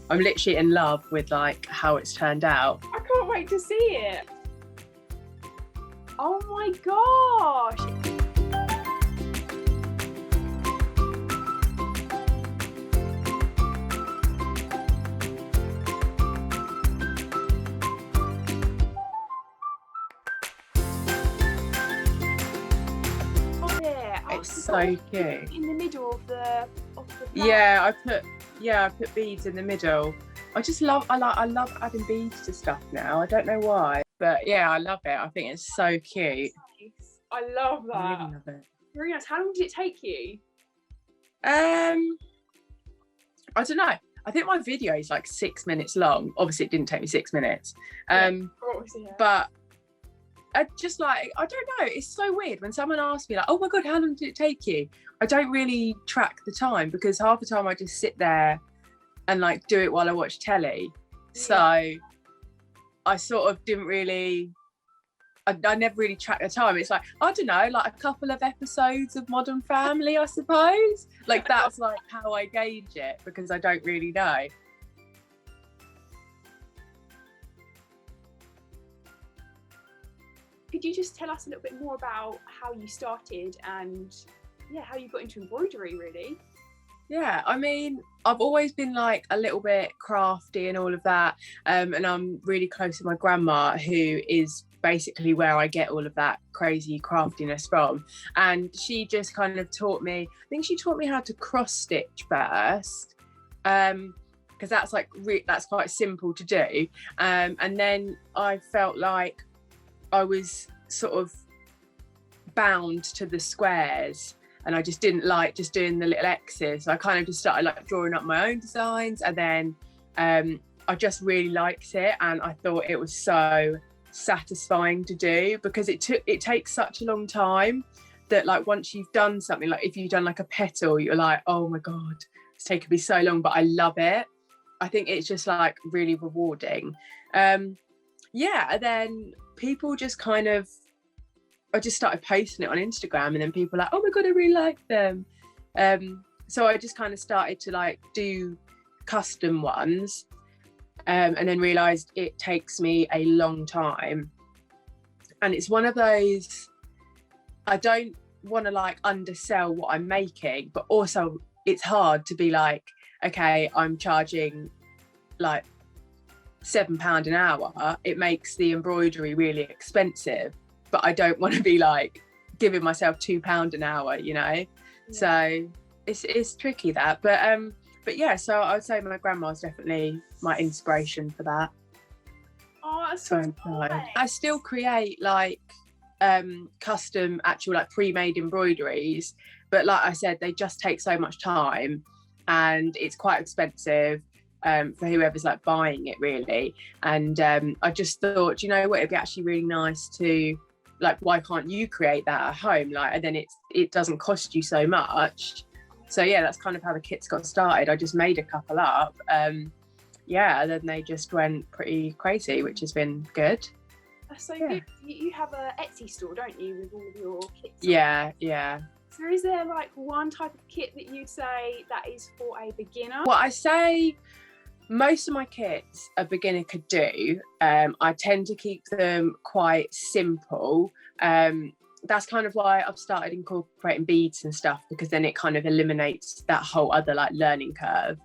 I'm literally in love with like how it's turned out. I can't wait to see it. Oh my gosh. It's so cute. In the middle of the Yeah, I put beads in the middle. I love adding beads to stuff now. I don't know why, but yeah, I love it. I think it's so cute. I love that. I really love it. Very nice. How long did it take you? I don't know. I think my video is like 6 minutes long. Obviously, it didn't take me 6 minutes. But I just like, I don't know. It's so weird when someone asks me like, "Oh my God, how long did it take you?" I don't really track the time because half the time I just sit there and like do it while I watch telly. Yeah. So I sort of didn't really, I never really track the time. It's like, I don't know, like a couple of episodes of Modern Family, I suppose. Like that's like how I gauge it because I don't really know. Could you just tell us a little bit more about how you started and how you got into embroidery really? Yeah, I mean, I've always been like a little bit crafty and all of that. And I'm really close to my grandma, who is basically where I get all of that crazy craftiness from. And she just kind of taught me, I think she taught me how to cross stitch first. Because that's like, that's quite simple to do. And then I felt like I was sort of bound to the squares and I just didn't like just doing the little X's. So I kind of just started like drawing up my own designs, and then I just really liked it, and I thought it was so satisfying to do because it takes such a long time that like once you've done something, like if you've done like a petal, you're like, oh my God, it's taken me so long, but I love it. I think it's just like really rewarding. And then people just kind of, I just started posting it on Instagram, and then people were like, oh my God, I really like them. So I just kind of started to like do custom ones, and then realized it takes me a long time. And it's one of those, I don't want to like undersell what I'm making, but also it's hard to be like, okay, I'm charging like £7 an hour. It makes the embroidery really expensive, but I don't want to be like giving myself £2 an hour, you know? Yeah. So it's tricky that, but yeah, so I would say my grandma's definitely my inspiration for that. Oh, that's so nice. I still create like custom actual like pre-made embroideries, but like I said, they just take so much time and it's quite expensive for whoever's like buying it really. And I just thought, you know what, it'd be actually really nice to like, why can't you create that at home? Like, and then it doesn't cost you so much. So yeah, that's kind of how the kits got started. I just made a couple up. And then they just went pretty crazy, which has been good. That's so good. You have a Etsy store, don't you, with all of your kits? Yeah. So is there like one type of kit that you'd say that is for a beginner? Well, I say most of my kits a beginner could do. I tend to keep them quite simple. That's kind of why I've started incorporating beads and stuff, because then it kind of eliminates that whole other like learning curve.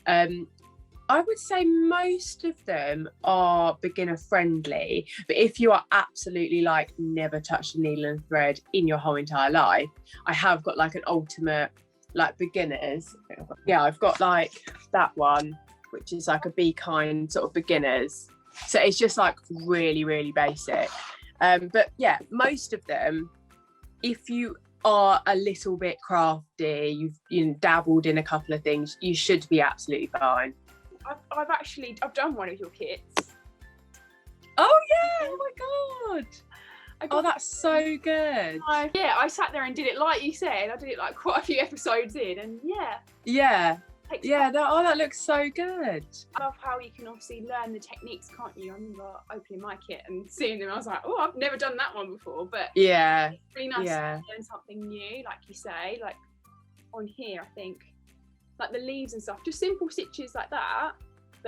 I would say most of them are beginner friendly, but if you are absolutely like never touched a needle and thread in your whole entire life, I have got like an ultimate like beginners. Yeah, I've got like that one, which is like a Be Kind sort of beginners. So it's just like really, really basic. But yeah, most of them, if you are a little bit crafty, you've dabbled in a couple of things, you should be absolutely fine. I've done one of your kits. Oh yeah, oh my God. That's so good. I sat there and did it like you said. I did it like quite a few episodes in, and Yeah. Yeah, that looks so good. I love how you can obviously learn the techniques, can't you? I remember opening my kit and seeing them. I was like, oh, I've never done that one before. But yeah, it's really nice to learn something new, like you say. Like on here, I think, like the leaves and stuff, just simple stitches like that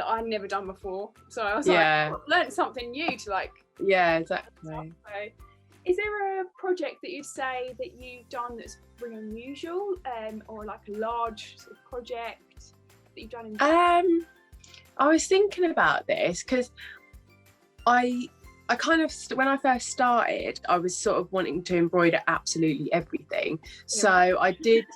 I'd never done before. So I was like, oh, I've learned something new to like. Yeah, exactly. So, is there a project that you'd say that you've done that's really unusual, or like a large sort of project that you've done? I was thinking about this because I kind of, when I first started, I was sort of wanting to embroider absolutely everything. So I did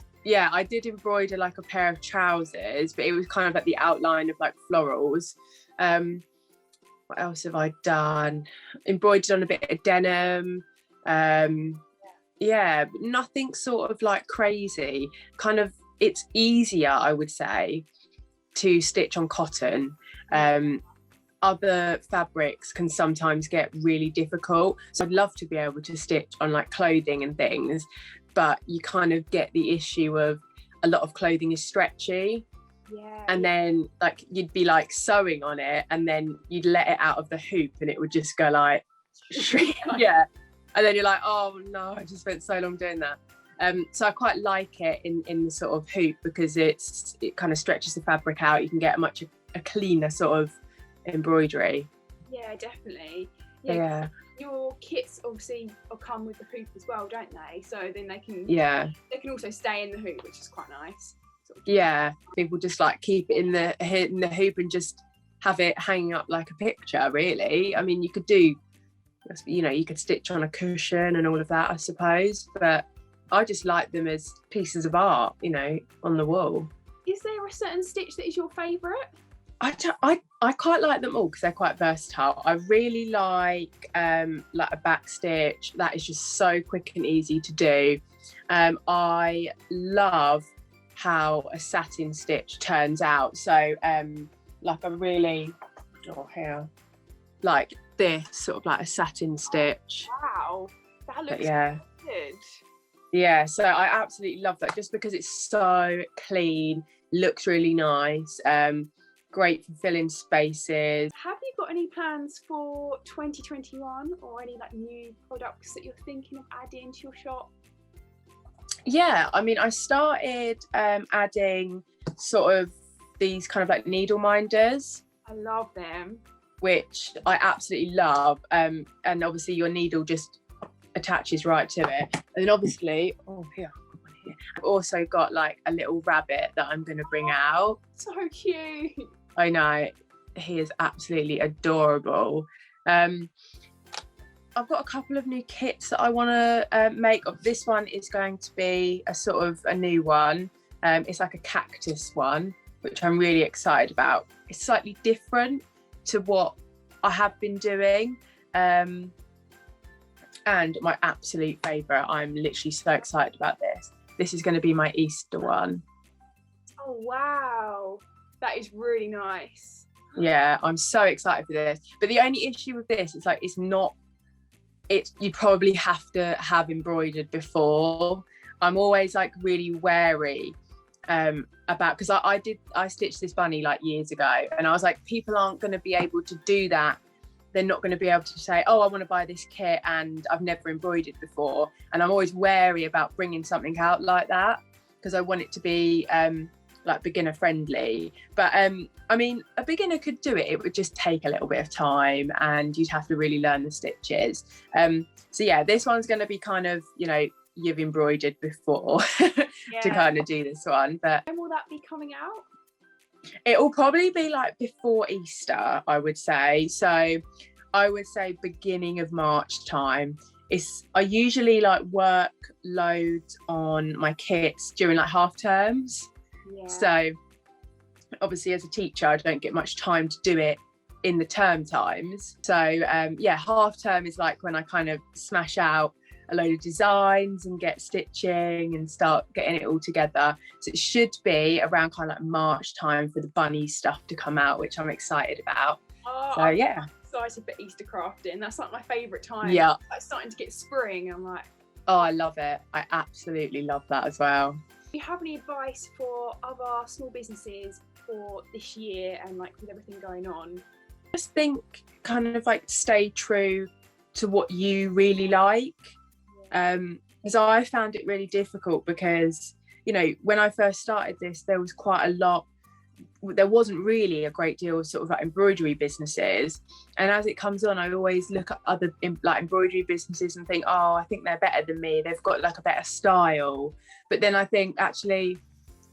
embroider like a pair of trousers, but it was kind of like the outline of like florals. What else have I done? Embroidered on a bit of denim. But nothing sort of like crazy. Kind of, it's easier, I would say, to stitch on cotton. Other fabrics can sometimes get really difficult. So I'd love to be able to stitch on like clothing and things, but you kind of get the issue of a lot of clothing is stretchy. And then like you'd be like sewing on it and then you'd let it out of the hoop and it would just go like and then you're like, oh no, I just spent so long doing that. So I quite like it in the sort of hoop because it kind of stretches the fabric out. You can get a cleaner sort of embroidery. Yeah, definitely. Your kits obviously will come with the hoop as well, don't they? So then they can also stay in the hoop, which is quite nice. People just like keep it in the hoop and just have it hanging up like a picture, really. I mean, you could stitch on a cushion and all of that, I suppose, but I just like them as pieces of art, on the wall. Is there a certain stitch that is your favourite? I quite like them all because they're quite versatile. I really like a back stitch. That is just so quick and easy to do. I love how a satin stitch turns out. So like a really like this sort of like a satin stitch. Wow, that looks good. Yeah, so I absolutely love that just because it's so clean, looks really nice, great for filling spaces. Have you got any plans for 2021 or any like new products that you're thinking of adding to your shop? Yeah, I mean, I started adding sort of these kind of like needle minders. I love them. Which I absolutely love. And obviously your needle just attaches right to it. And then obviously, I've also got like a little rabbit that I'm going to bring out. So cute. I know, he is absolutely adorable. I've got a couple of new kits that I want to make. This one is going to be a sort of a new one. It's like a cactus one, which I'm really excited about. It's slightly different to what I have been doing. And my absolute favourite, I'm literally so excited about this. This is going to be my Easter one. Oh, wow. That is really nice. Yeah, I'm so excited for this. But the only issue with this is like, you probably have to have embroidered before. I'm always like really wary about, because I stitched this bunny like years ago and I was like, people aren't going to be able to do that. They're not going to be able to say, oh, I want to buy this kit and I've never embroidered before. And I'm always wary about bringing something out like that because I want it to be like beginner friendly. But I mean, a beginner could do it. It would just take a little bit of time and you'd have to really learn the stitches. So yeah, this one's going to be kind of, you've embroidered before to kind of do this one. But when will that be coming out? It will probably be like before Easter, I would say. So I would say beginning of March time. I usually like work loads on my kits during like half terms. Yeah. So obviously as a teacher, I don't get much time to do it in the term times. So half term is like when I kind of smash out a load of designs and get stitching and start getting it all together. So it should be around kind of like March time for the bunny stuff to come out, which I'm excited about. I'm excited for Easter crafting. That's like my favourite time. Yeah. It's starting to get spring. I'm like, oh, I love it. I absolutely love that as well. Do you have any advice for other small businesses for this year and like with everything going on? Just think kind of like stay true to what you really like. Because I found it really difficult because, you know, when I first started this, there wasn't really a great deal of sort of like embroidery businesses, and as it comes on I always look at other like embroidery businesses and think, oh, I think they're better than me, they've got like a better style, but then I think actually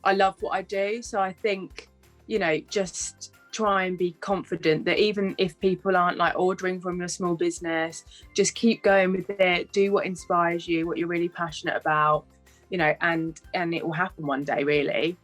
I love what I do. So I think, you know, just try and be confident that even if people aren't like ordering from your small business, just keep going with it, do what inspires you, what you're really passionate about, you know, and it will happen one day, really.